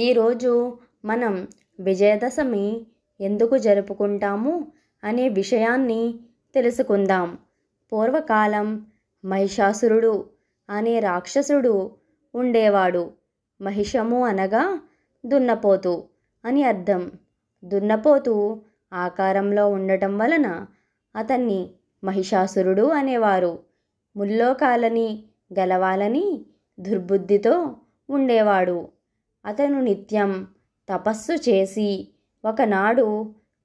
ఈరోజు మనం విజయదశమి ఎందుకు జరుపుకుంటాము అనే విషయాన్ని తెలుసుకుందాం. పూర్వకాలం మహిషాసురుడు అనే రాక్షసుడు ఉండేవాడు. మహిషము అనగా దున్నపోతు అని అర్థం. దున్నపోతు ఆకారంలో ఉండటం వలన అతన్ని మహిషాసురుడు అనేవారు. ముల్లోకాలని గెలవాలని దుర్బుద్ధితో ఉండేవాడు. అతను నిత్యం తపస్సు చేసి ఒకనాడు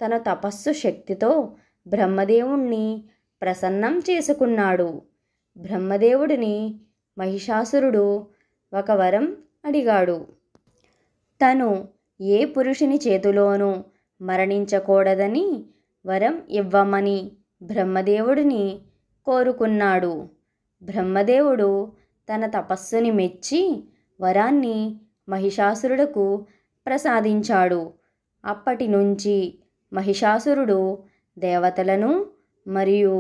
తన తపస్సు శక్తితో బ్రహ్మదేవుణ్ణి ప్రసన్నం చేసుకున్నాడు. బ్రహ్మదేవుడిని మహిషాసురుడు ఒక వరం అడిగాడు. తను ఏ పురుషుని చేతిలోనూ మరణించకూడదని వరం ఇవ్వమని బ్రహ్మదేవుడిని కోరుకున్నాడు. బ్రహ్మదేవుడు తన తపస్సుని మెచ్చి వరాన్ని మహిషాసురుడుకు ప్రసాదించాడు. అప్పటి నుంచి మహిషాసురుడు దేవతలను మరియు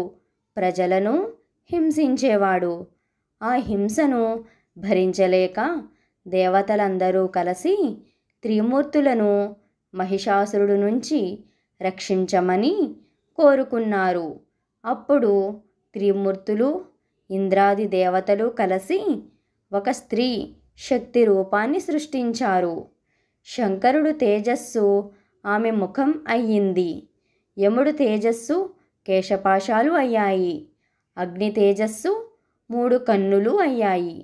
ప్రజలను హింసించేవాడు. ఆ హింసను భరించలేక దేవతలందరూ కలిసి త్రిమూర్తులను మహిషాసురుడు నుంచి రక్షించమని కోరుకున్నారు. అప్పుడు త్రిమూర్తులు ఇంద్రాది దేవతలు కలిసి ఒక స్త్రీ శక్తి రూపాన్ని సృష్టించారు. శంకరుడు తేజస్సు ఆమె ముఖం అయ్యింది. యముడు తేజస్సు కేశపాశాలు అయ్యాయి. అగ్ని తేజస్సు 3 కన్నులు అయ్యాయి.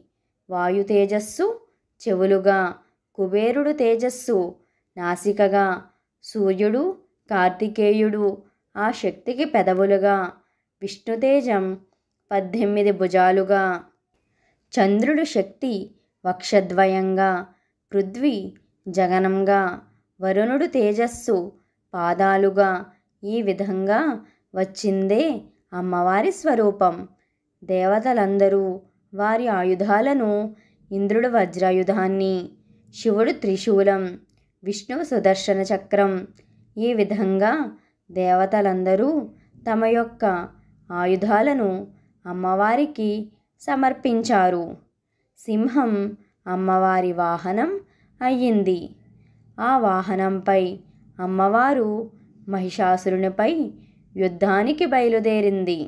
వాయు తేజస్సు చెవులుగా, కుబేరుడు తేజస్సు నాసికగా, సూర్యుడు కార్తికేయుడు ఆ శక్తికి పెదవులుగా, విష్ణుతేజం 18 భుజాలుగా, చంద్రుడు శక్తి వక్షద్వయంగా, పృథ్వీ జగనంగా, వరుణుడు తేజస్సు పాదాలుగా, ఈ విధంగా వచ్చిందే అమ్మవారి స్వరూపం. దేవతలందరూ వారి ఆయుధాలను, ఇంద్రుడు వజ్రాయుధాన్ని, శివుడు త్రిశూలం, విష్ణువు సుదర్శన చక్రం, ఈ విధంగా దేవతలందరూ తమ యొక్క ఆయుధాలను అమ్మవారికి సమర్పించారు. సింహం అమ్మవారి వాహనం అయ్యింది. ఆ వాహనంపై అమ్మవారు మహిషాసురునిపై యుద్ధానికి బయలుదేరింది.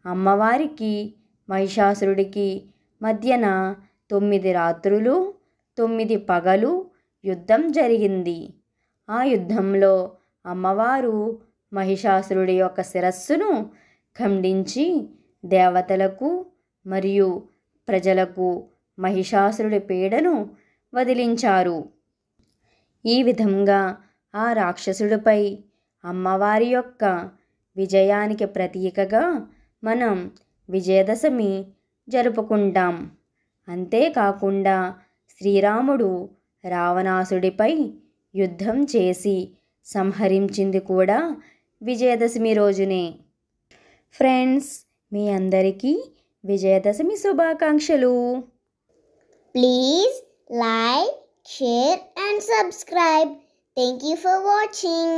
అమ్మవారికి మహిషాసురుడికి మధ్యన 9 రాత్రులు 9 పగలు యుద్ధం జరిగింది. ఆ యుద్ధంలో అమ్మవారు మహిషాసురుడి యొక్క శిరస్సును ఖండించి దేవతలకు మరియు ప్రజలకు మహిషాసురుడి పీడను వదిలించారు. ఈ విధంగా ఆ రాక్షసుడిపై అమ్మవారి యొక్క విజయానికి ప్రతీకగా మనం విజయదశమి జరుపుకుంటాం. అంతేకాకుండా శ్రీరాముడు రావణాసుడిపై యుద్ధం చేసి సంహరించింది కూడా విజయదశమి రోజునే. ఫ్రెండ్స్, మీ అందరికీ విజయదశమి శుభాకాంక్షలు. Please like, share and subscribe. Thank you for watching.